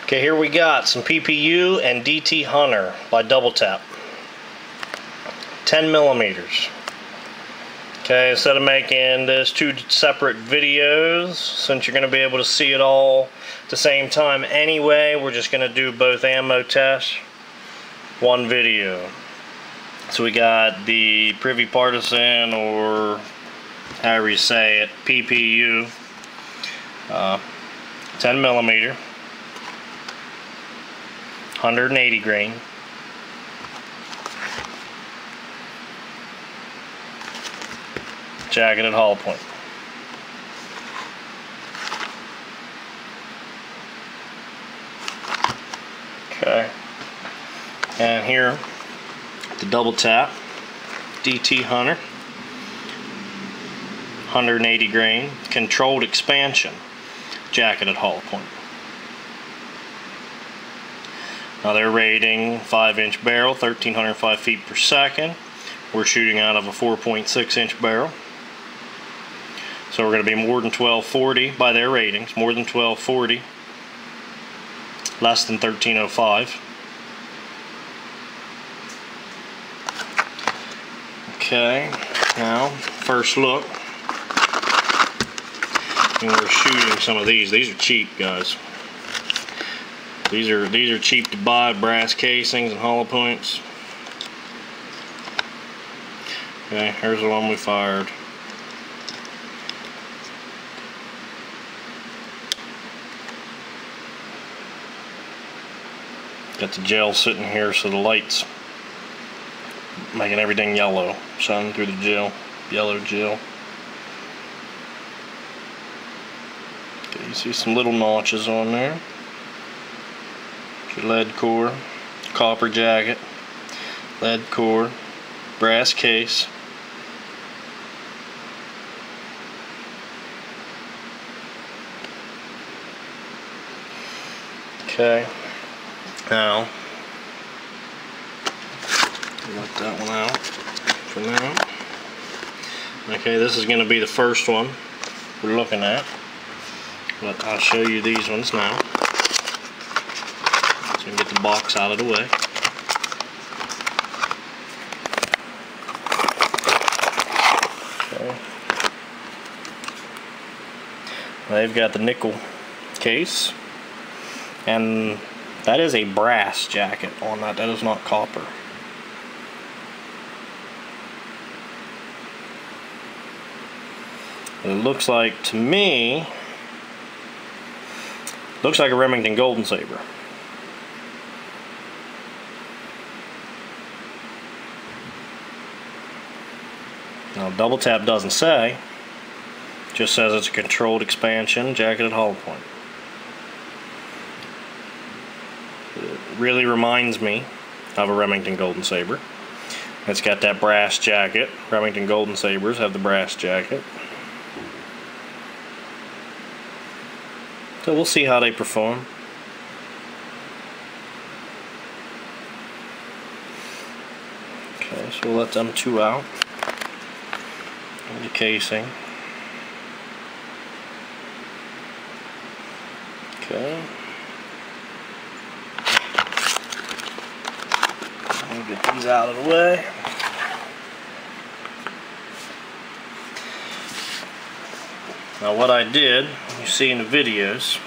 Okay, here we got some PPU and DT Hunter by Double Tap. 10 millimeters. Okay, instead of making this two separate videos, since you're going to be able to see it all at the same time anyway, we're just going to do both ammo tests, one video. So we got the Privy Partisan, or however you say it, PPU, 10 millimeter, 180 grain. Jacketed hollow point. Okay. And here, the Double Tap DT Hunter, 180 grain, controlled expansion, jacketed hollow point. Now they're rating 5-inch barrel, 1,305 feet per second. We're shooting out of a 4.6-inch barrel. So we're going to be more than 1240 by their ratings, more than 1240, less than 1305. Okay, now first look. And we're shooting some of these. These are cheap, guys. These are cheap to buy, brass casings and hollow points. Okay, here's the one we fired. Got the gel sitting here, so the light's making everything yellow, shining through the gel, yellow gel. Okay, you see some little notches on there. Your lead core, copper jacket, lead core, brass case. Okay. Now, let that one out for now. Okay, this is going to be the first one we're looking at, but I'll show you these ones now. So we can get the box out of the way. Okay. They've got the nickel case, and that is a brass jacket on that. That is not copper. It looks like, to me, looks like a Remington Golden Saber. Now, Double Tap doesn't say, just says it's a controlled expansion, jacketed hollow point. It really reminds me of a Remington Golden Saber. It's got that brass jacket. Remington Golden Sabers have the brass jacket. So we'll see how they perform. Okay, so we'll let them two out. The casing. Okay. I'll get these out of the way. Now what I did, you see in the videos,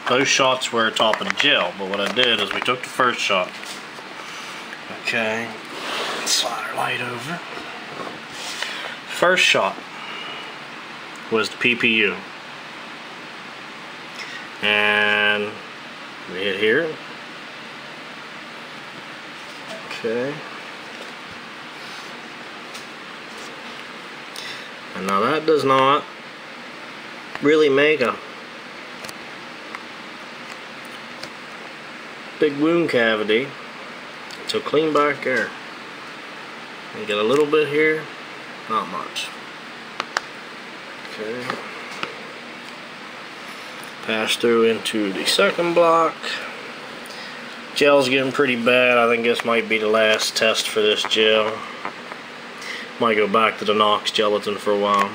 those shots were atop of the gel, but what I did is we took the first shot. Okay, slide our light over. First shot was the PPU. And we hit here. Okay. And now that does not really make a big wound cavity. So clean back there. And get a little bit here, not much. Okay. Pass through into the second block. Gel's getting pretty bad. I think this might be the last test for this gel. Might go back to the Knox gelatin for a while.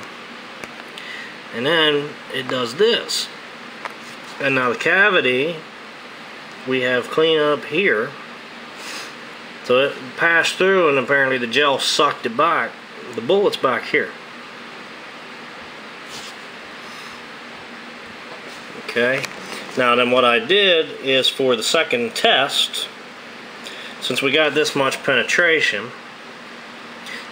And then it does this. And now the cavity we have cleanup here. So it passed through and apparently the gel sucked it back. The bullet's back here. Okay. Now then what I did is for the second test, since we got this much penetration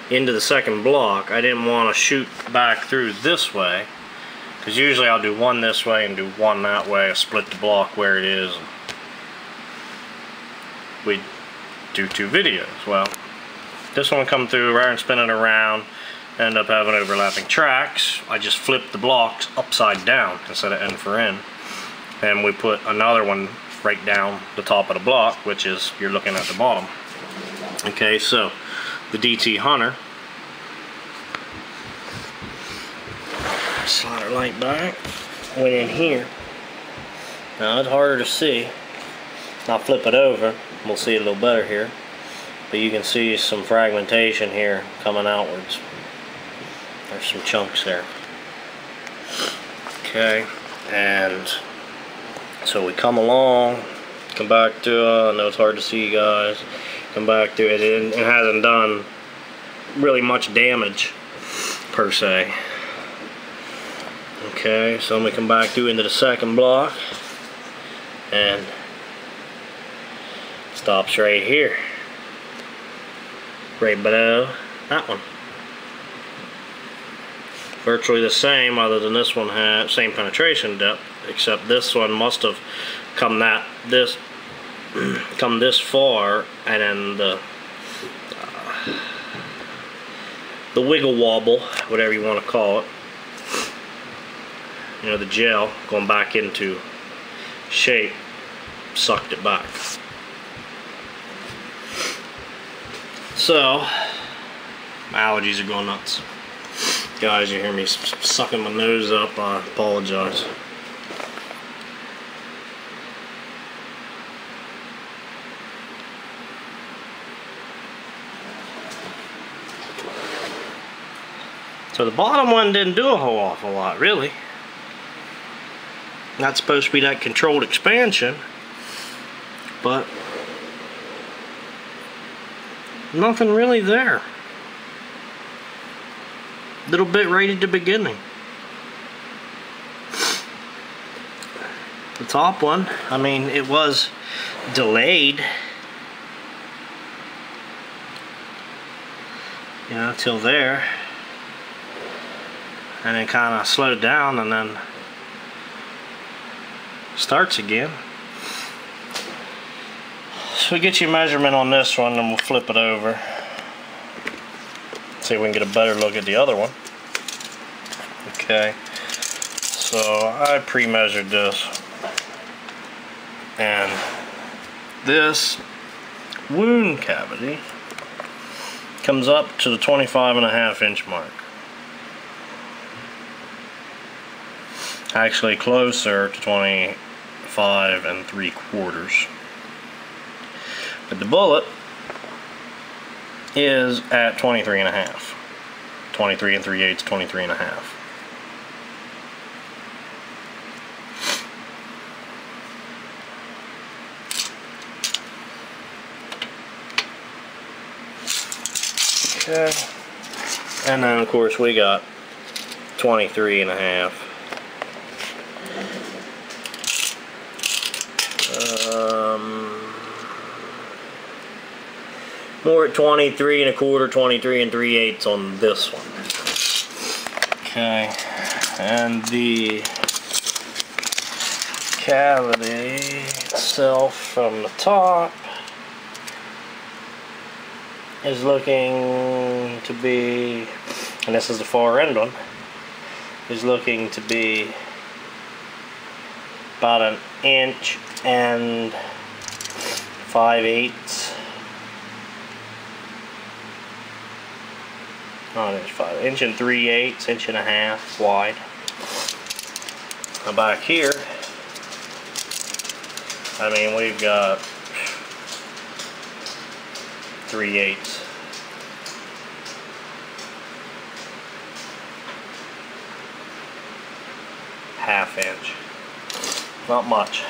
into the second block, I didn't want to shoot back through this way, because usually I'll do one this way and do one that way, split the block where it is. We do two videos. Well, this one come through rather than spin it around, end up having overlapping tracks. I just flipped the blocks upside down instead of end for end, and we put another one right down the top of the block, which is you're looking at the bottom. Okay, so the DT Hunter, slide our light back, went in here. Now it's harder to see. I'll flip it over, we'll see it a little better here, but you can see some fragmentation here coming outwards. There's some chunks there. Okay, and so we come along, come back to I know it's hard to see, guys, come back to it. It hasn't done really much damage per se. Okay, so we come back through into the second block, and stops right here, right below that one. Virtually the same, other than this one had same penetration depth, except this one must have come this far, and then the wiggle wobble, whatever you want to call it, you know, the gel going back into shape, sucked it back. So, my allergies are going nuts. Guys, you hear me sucking my nose up, I apologize. So the bottom one didn't do a whole awful lot, really. Not supposed to be that controlled expansion, but nothing really there. Little bit right at the beginning. The top one, I mean, it was delayed, you know, till there, and then kind of slowed down and then starts again. So we get you a measurement on this one and we'll flip it over. See if we can get a better look at the other one. Okay, so I pre-measured this, and this wound cavity comes up to the 25.5 inch mark. Actually closer to 25 3/4. But the bullet is at 23.5. 23 3/8, 23.5. Okay. And then of course we got 23.5. More at 23 1/4, 23 3/8 on this one. Okay, and the cavity itself from the top is looking to be, and this is the far end one, is looking to be about 1 inch and 5/8. Oh, there's 5 inch and 3/8, inch and a half wide. Now back here, I mean, we've got 3/8. Half inch. Not much.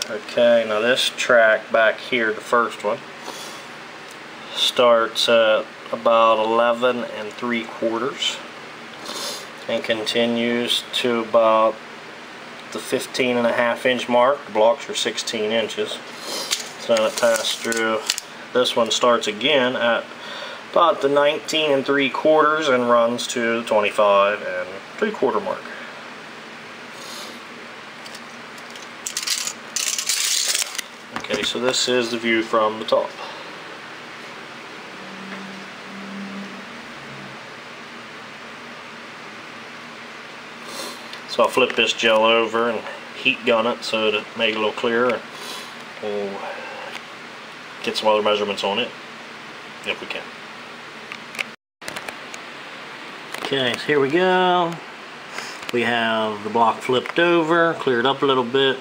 Okay, now this track back here, the first one, starts at about 11 3/4 and continues to about the 15.5-inch mark. The blocks are 16 inches. So then it passed through. This one starts again at about the 19 3/4 and runs to the 25 3/4 mark. Okay, so this is the view from the top. So I'll flip this gel over and heat gun it so to make it a little clearer. We'll get some other measurements on it if we can. Okay, so here we go. We have the block flipped over, cleared up a little bit,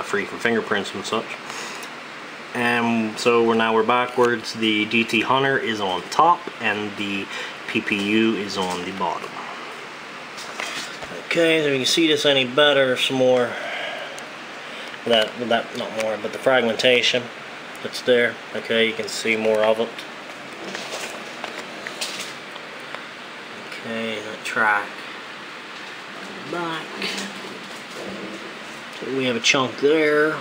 free from fingerprints and such. And so we're backwards. The DT Hunter is on top and the PPU is on the bottom. Okay, so you can see this any better, some more, not more, but the fragmentation that's there. Okay, you can see more of it. Okay, that track, back. So we have a chunk there.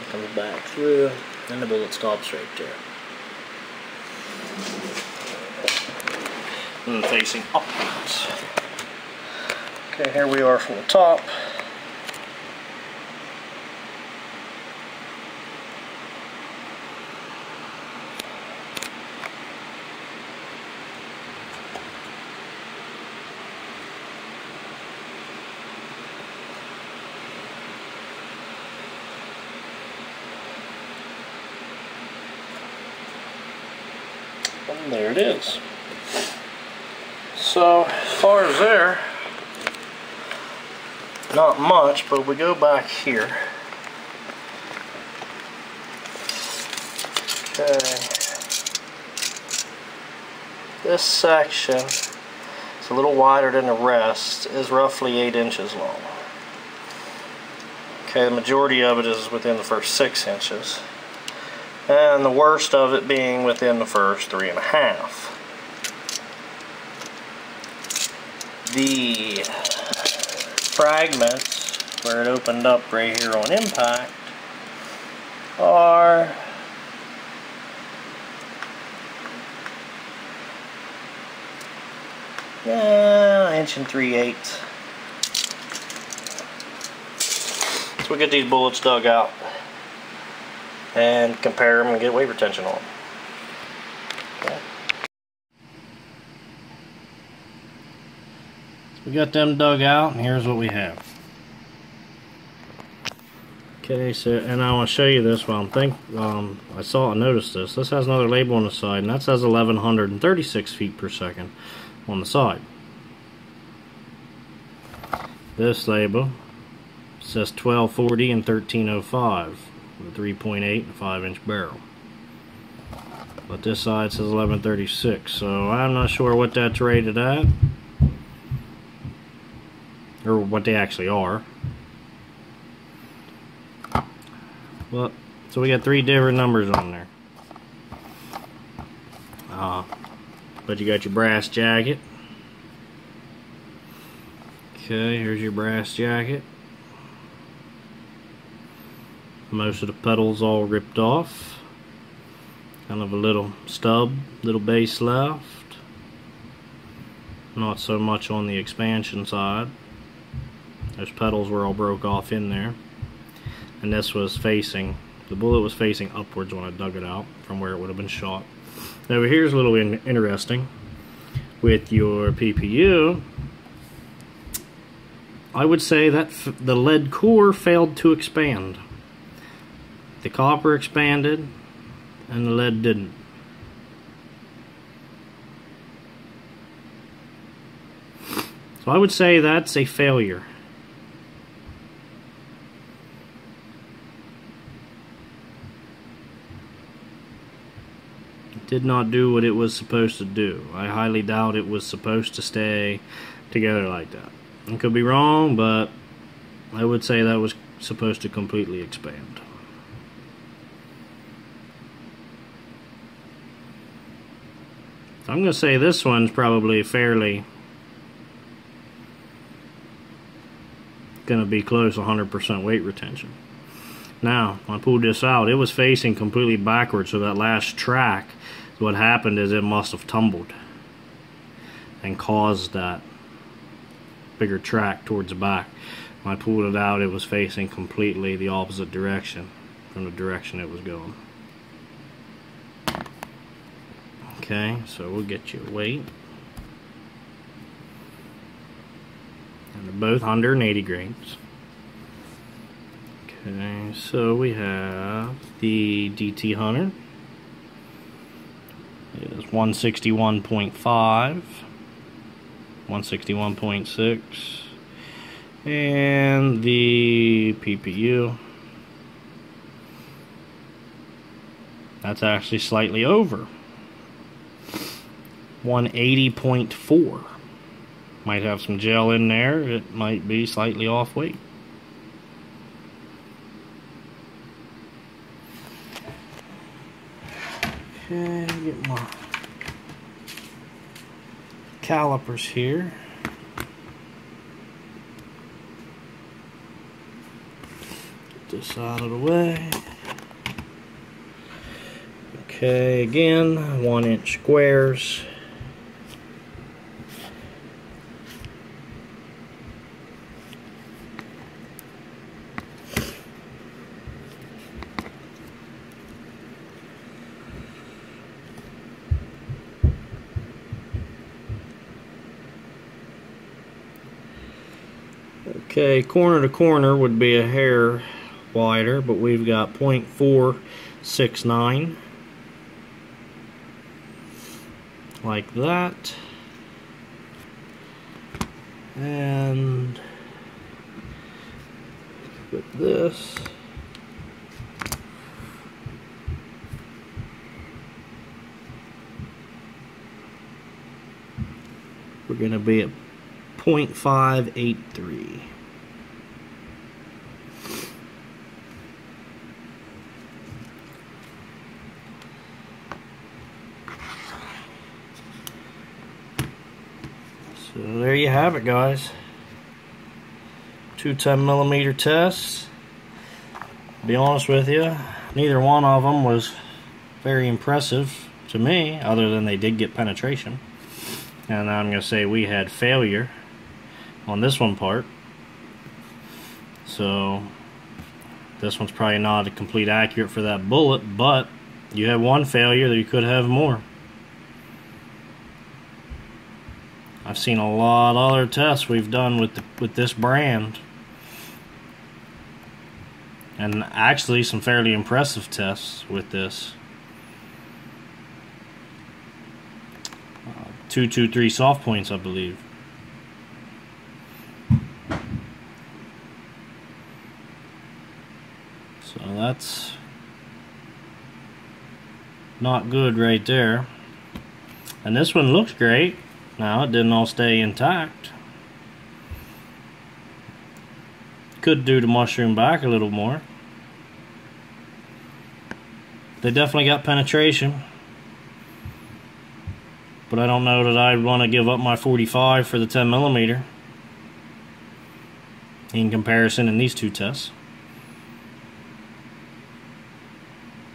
It comes back through, and the bullet stops right there. And facing upwards. Okay, here we are from the top. And there it is. So, as far as there, not much, but we go back here. Okay. This section is a little wider than the rest, is roughly 8 inches long. Okay, the majority of it is within the first 6 inches. And the worst of it being within the first 3.5. The fragments where it opened up right here on impact are an inch and 3/8. So we'll get these bullets dug out and compare them and get weight retention on them. Okay. We got them dug out, and here's what we have. Okay, so and I want to show you this. Well, I noticed this. This has another label on the side, and that says 1136 feet per second on the side. This label says 1240 and 1305 with a 3.8 and 5-inch barrel. But this side says 1136, so I'm not sure what that's rated at, or what they actually are. Well, so we got 3 different numbers on there. But you got your brass jacket. Okay, here's your brass jacket. Most of the pedals all ripped off. Kind of a little stub, little base left. Not so much on the expansion side. Those pedals were all broke off in there. And this was facing, the bullet was facing upwards when I dug it out from where it would have been shot. Over here's a little interesting. With your PPU, I would say that the lead core failed to expand. The copper expanded and the lead didn't. So I would say that's a failure. It did not do what it was supposed to do. I highly doubt it was supposed to stay together like that. I could be wrong, but I would say that was supposed to completely expand. I'm going to say this one's probably fairly going to be close to 100% weight retention. Now, when I pulled this out, it was facing completely backwards, so that last track, what happened is it must have tumbled and caused that bigger track towards the back. When I pulled it out, it was facing completely the opposite direction from the direction it was going. Okay, so we'll get you a weight. And they're both 180 grains. Okay, so we have the DT Hunter. It is 161.5, 161.6, and the PPU. That's actually slightly over. 180.4. Might have some gel in there. It might be slightly off weight. Okay, get my calipers here. Get this out of the way. Okay, again, 1-inch squares. Okay, corner to corner would be a hair wider, but we've got 0.469 like that, and with this we're going to be at 0.583. So there you have it, guys. 2 10mm tests. To be honest with you, neither one of them was very impressive to me, other than they did get penetration. And I'm going to say we had failure on this one part. So this one's probably not a complete accurate for that bullet, but you have one failure that you could have more. I've seen a lot of other tests we've done with this brand, and actually some fairly impressive tests with this. 223 soft points, I believe. So that's not good right there. And this one looks great. Now, it didn't all stay intact. Could do the mushroom back a little more. They definitely got penetration. But I don't know that I'd want to give up my 45 for the 10mm in comparison in these two tests.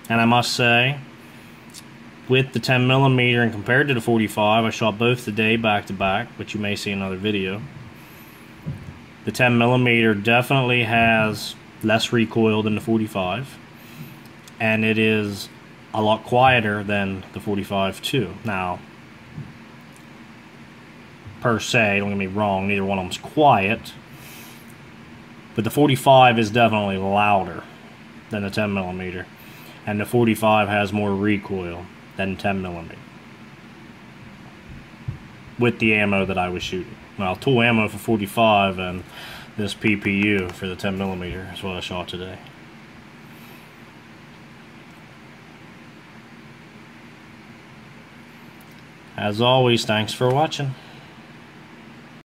And I must say, with the 10mm and compared to the 45, I shot both today back to back, which you may see in another video. The 10mm definitely has less recoil than the 45, and it is a lot quieter than the 45 too. Now, per se, don't get me wrong, neither one of them's quiet, but the 45 is definitely louder than the 10mm, and the 45 has more recoil than 10mm with the ammo that I was shooting. Well, tool ammo for 45 and this PPU for the 10mm is what I shot today. As always, thanks for watching.